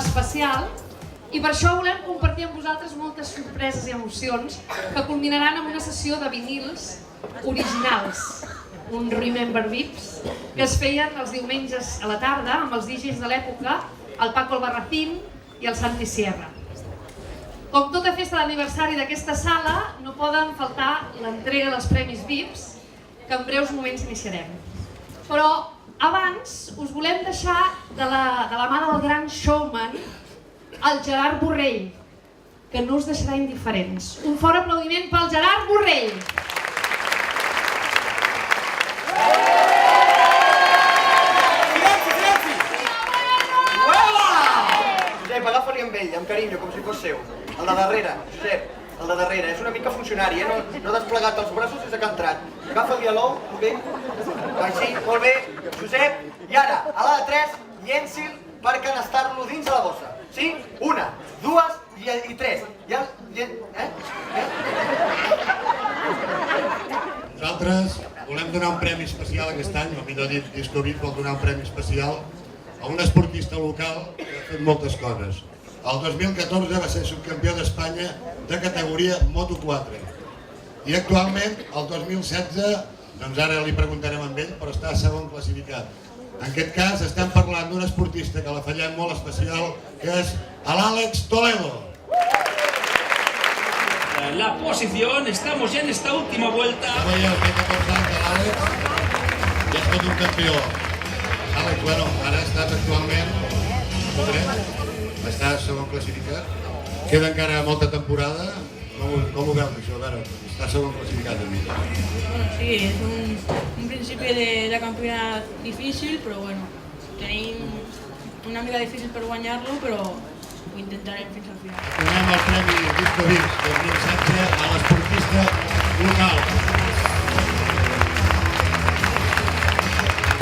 especial i per això volem compartir amb vosaltres moltes sorpreses i emocions que culminaran amb una sessió de vinils originals, un Remember Vips, que es feien els diumenges a la tarda amb els DJs de l'època, el Paco Albarracín i el Santi Sierra. Com tota festa d'aniversari d'aquesta sala, no poden faltar l'entrega dels Premis Vips, que en breus moments iniciarem. Però abans us volem deixar de la mà del gran showman, el Gerard Borrell, que no us deixarà indiferents. Un fort aplaudiment pel Gerard Borrell! Josep, agafa-li amb ell, amb carinyo, com si fos seu. El de darrere, Josep, el de darrere. És una mica funcionari, no ha desplegat els braços des que ha entrat. Agafa-li a l'ou, ok? Així, molt bé. Josep, i ara, a la de 3, llenci'l per canastar-lo dins de la bossa. Sí? 1, 2 i 3. Nosaltres volem donar un premi especial aquest any, o millor dit, Discovit vol donar un premi especial a un esportista local que ha fet moltes coses. El 2014 va ser subcampió d'Espanya de categoria Moto4 i actualment, el 2016, doncs ara li preguntarem amb ell, però està segon classificat. En aquest cas estem parlant d'un esportista que la fallem molt especial, que és l'Àlex Toledo. La posición, estamos ya en esta última vuelta. Ja veieu, té 14 anys de l'Àlex, ja és tot un campió. Àlex, bueno, ara estàs actualment, estàs segon classificat, queda encara molta temporada, com ho veus això, a veure, estàs segon classificat a mi. Bueno, sí, es un principio de campeonato difícil, pero bueno, tenim una mica difícil per guanyar-lo, però ho intentarem fins al final. Donem el Premi Discovit 2016 a l'esportista local.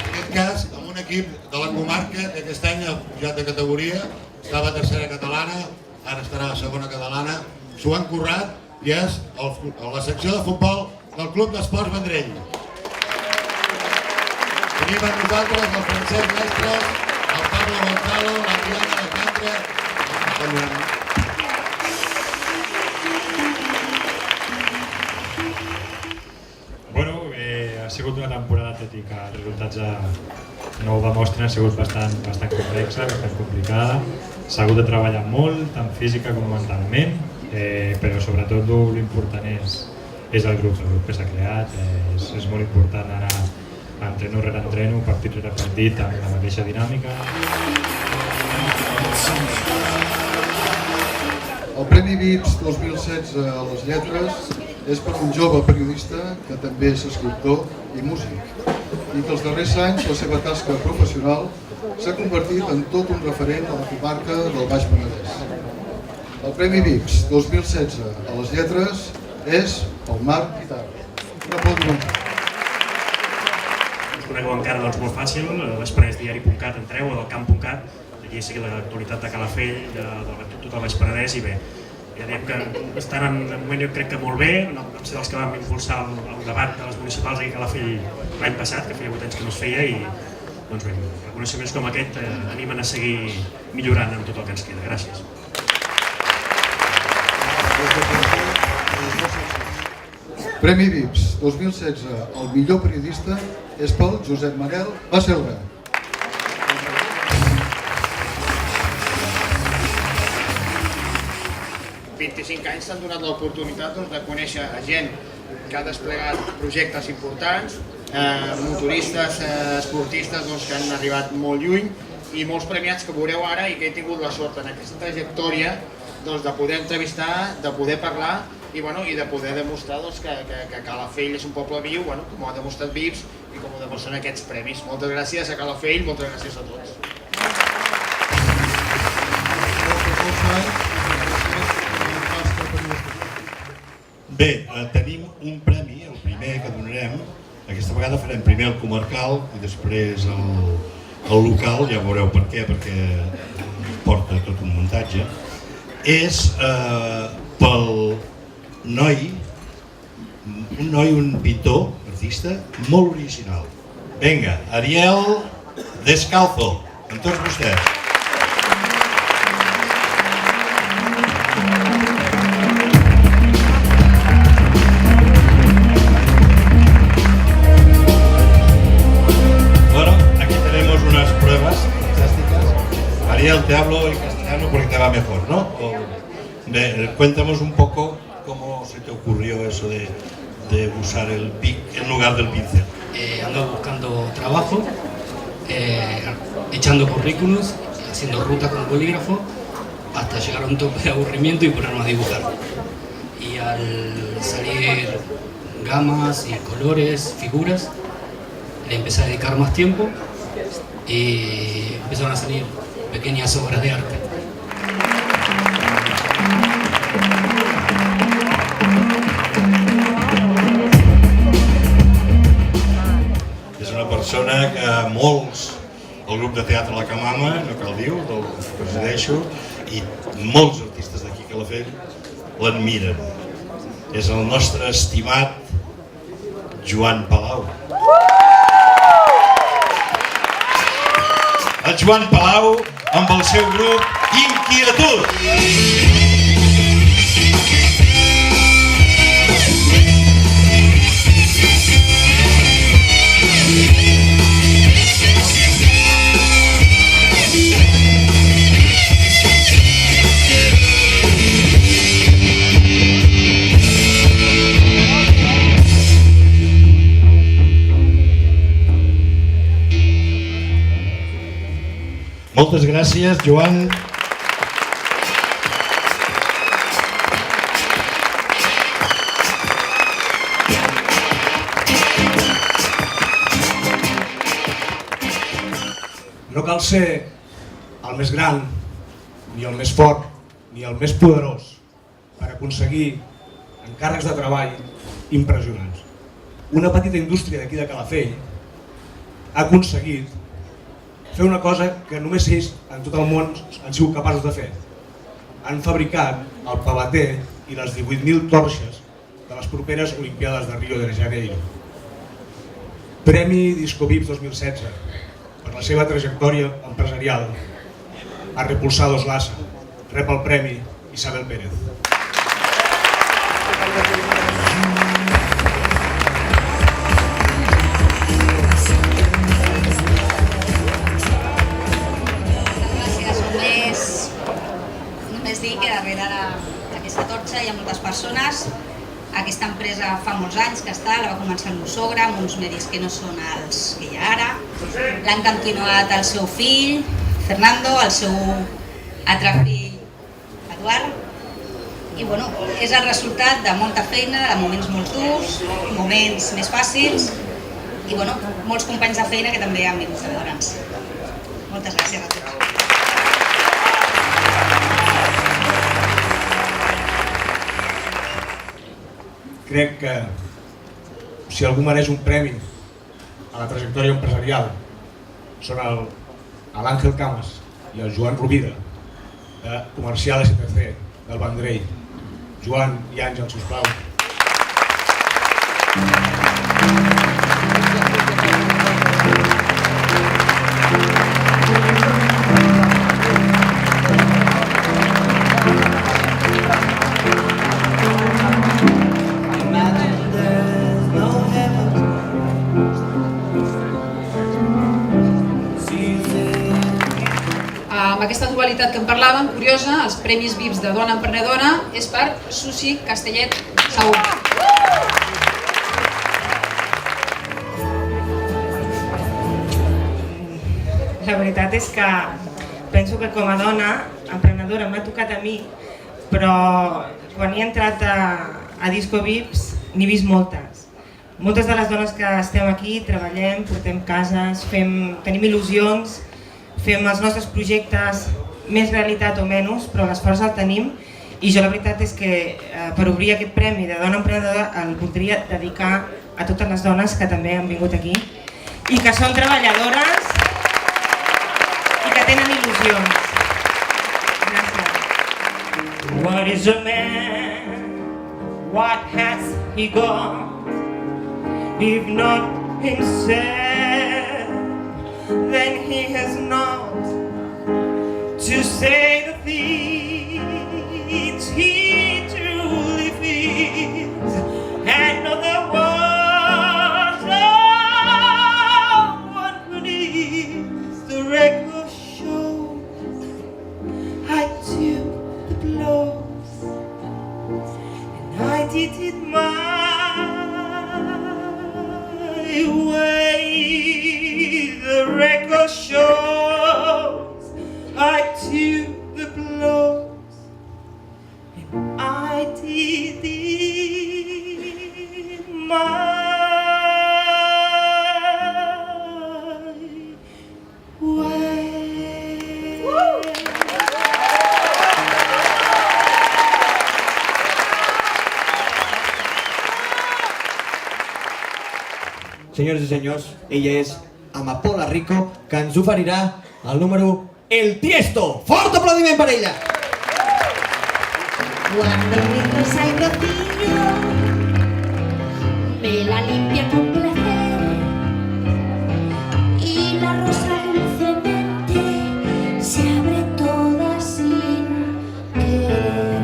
En aquest cas, amb un equip de la comarca que aquest any ha pujat de categoria, estava a tercera catalana, ara estarà a segona catalana, s'ho han currat i és la secció de futbol del Club d'Esports Vendrell. Tenim amb nosaltres el Francesc Mestre, el Pablo Gonzalo, l'Adriana Alejandra, Bueno, ha sigut una temporada, tot i que els resultats no ho demostren, ha sigut bastant complexa, bastant complicada. S'ha hagut de treballar molt, tant física com mentalment, però sobretot l'important és el grup que s'ha creat. És molt important anar entreno rere entreno, partit rere partit, amb la mateixa dinàmica. El Premi Vips 2016 a les lletres és per un jove periodista que també és escriptor i músic i que els darrers anys la seva tasca professional s'ha convertit en tot un referent a la comarca del Baix Penedès. El Premi Vips 2016 a les lletres és el Marc Guitarra. Un aplaudiment. Us conec encara molt fàcil, a l'expressdiari.cat entreu o del camp.cat, aquí sigui l'actualitat de Calafell, de tot el Baix Penedès i bé. Ja diem que estan en un moment jo crec que molt bé, no ser dels que vam impulsar el debat de les municipals aquí a Calafell l'any passat, que feia 8 anys que no es feia i doncs bé, reconeixements com aquest animen a seguir millorant en tot el que ens queda. Gràcies. Premi Vips 2016 el millor periodista és pel Josep Manel Baselga. 25 anys s'han donat l'oportunitat de conèixer gent que ha desplegat projectes importants, motoristes, esportistes que han arribat molt lluny i molts premiats que veureu ara i que he tingut la sort en aquesta trajectòria de poder entrevistar, de poder parlar i de poder demostrar que Calafell és un poble viu, com ha demostrat Vips i com ho demostren aquests premis. Moltes gràcies a Calafell, moltes gràcies a tots. Bé, tenim un premi, el primer que donarem. Aquesta vegada farem primer el comarcal i després el local, ja veureu per què, perquè porta tot un muntatge. És pel noi, un pintor, artista, molt original. Vinga, Ariel Descalzo, amb tots vostès. te hablo en castellano porque te va mejor, ¿no? Cuéntanos un poco cómo se te ocurrió eso de usar el pic en lugar del pincel. Ando buscando trabajo, echando currículums, haciendo ruta con bolígrafo, hasta llegar a un tope de aburrimiento y ponernos a dibujar. Y al salir gamas y colores, figuras, le empecé a dedicar más tiempo y empezaron a salir pequeñas obras de arte. És una persona que molts, el grup de teatre La Camama, no cal dir-ho, del que presideixo, i molts artistes d'aquí que la fem l'admiren. És el nostre estimat Joan Palau. El Joan Palau amb el seu grup Inquietud. Moltes gràcies, Joan. No cal ser el més gran, ni el més fort, ni el més poderós per aconseguir encàrrecs de treball impressionants. Una petita indústria d'aquí de Calafell ha aconseguit fer una cosa que només ells en tot el món han sigut capaços de fer. Han fabricat el pavater i les 18.000 torxes de les properes Olimpiades de Rio de Janeiro. Premi Discovips 2016 per la seva trajectòria empresarial. A Repulsados Lassa rep el premi Isabel Pérez. Dir que darrere d'aquesta torxa hi ha moltes persones. Aquesta empresa fa molts anys que està, la va començar el meu sogre, amb uns medis que no són els que hi ha ara. L'han continuat el seu fill, Fernando, el seu altre fill, Eduard. I bueno, és el resultat de molta feina, de moments molt durs, moments més fàcils i bueno, molts companys de feina que també han vingut a veure'ns. Moltes gràcies a tots. Crec que si algú mereix un premi a la trajectòria empresarial són l'Àngel Camas i el Joan Rovira de Comercial STC del Vendrell. Joan i Àngel, sisplau. Amb aquesta dualitat que en parlàvem, curiosa, els Premis VIPs de Dona Emprenedora és per Susi Castellet Saúl. La veritat és que penso que com a dona emprenedora m'ha tocat a mi, però quan he entrat a Disco VIPs n'he vist moltes. Moltes de les dones que estem aquí treballem, portem cases, tenim il·lusions, fem els nostres projectes més realitat o menys, però l'esforç el tenim i jo la veritat és que per obrir aquest premi de Dona Emprenedora el voldria dedicar a totes les dones que també han vingut aquí i que són treballadores i que tenen il·lusions. Gràcies. What is a man? What has he got? If not himself, then he has not to say the things he truly feels and know the words no one believes. The record shows senyors i senyors, ella és Amapola Rico, que ens oferirà el número El Tiesto. Fort aplaudiment per ella! Cuando mi rosa y rocío me la limpia con placer y la rosa dulcemente se abre toda sin querer.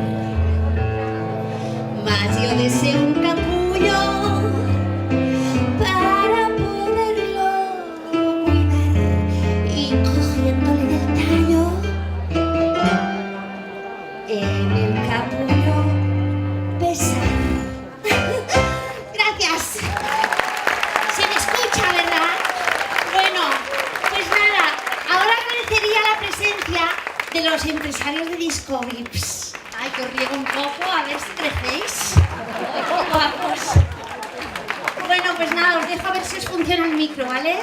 Mas yo deseo un capullo para poderlo cuidar y cogiéndole del tallo en el capullo besar. Gracias. Se me escucha, ¿verdad? Bueno, pues nada, ahora agradecería la presencia de los empresarios de Disco Vips. Ay, que os riego un poco, a ver si crecéis. Qué guapos. Bueno, pues nada, os dejo a ver si os funciona el micro, ¿vale?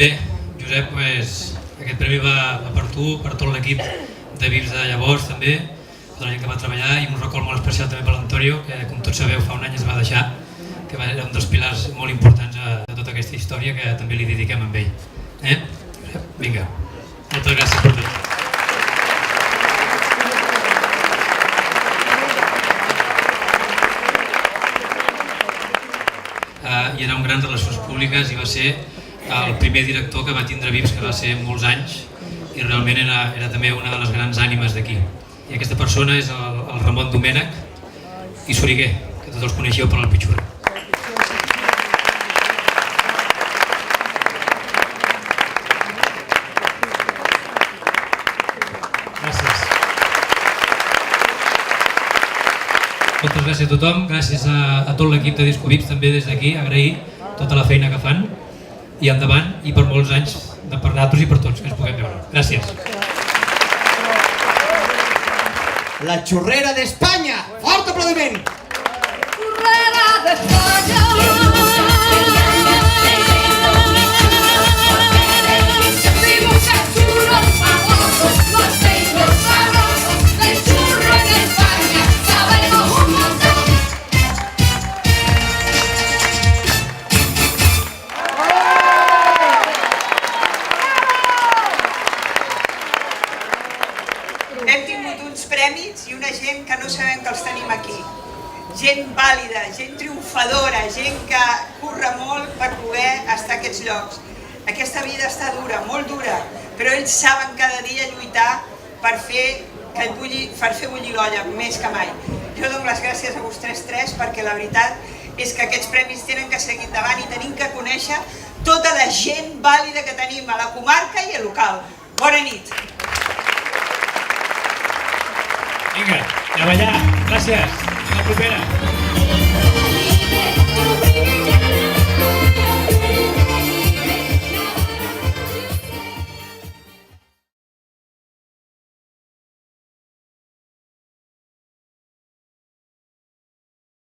Bé, Josep, pues, aquest premi va per tu, per tot l'equip de Vips de llavors també, per la gent que va treballar, i un record molt especial també per l'Antonio, que com tots sabeu fa un any es va deixar, que era un dels pilars molt importants de tota aquesta història que també li dediquem a ell. Vinga, moltes gràcies per tot. I era un gran relacions públiques i va ser el primer director que va tindre Vips, que va ser molts anys, i realment era també una de les grans ànimes d'aquí. I aquesta persona és el Ramon Domènech i Soriguer, que tots els coneixeu per el Pitxura. Gràcies. Moltes gràcies a tothom, gràcies a tot l'equip de Disco Vips, també des d'aquí, agrair tota la feina que fan, i endavant, i per molts anys per nosaltres i per tots que ens puguem veure. Gràcies. La Churrera d'Espanya! Fort aplaudiment! Churrera d'Espanya! Vimos a churros famosos, los seis sabrosos, del churro en España, sabemos un montón. Hem tingut uns premis i una gent que no sabem que els tenim aquí. gent vàlida, gent triomfadora, gent que curra molt per poder estar a aquests llocs. Aquesta vida està dura, molt dura, però ells saben cada dia lluitar per fer bullir l'olla, més que mai. Jo dono les gràcies a vostès tres perquè la veritat és que aquests premis tenen que seguir endavant i tenim que conèixer tota la gent vàlida que tenim a la comarca i al local. Bona nit! Vinga, anem allà. Gràcies. Fins la propera.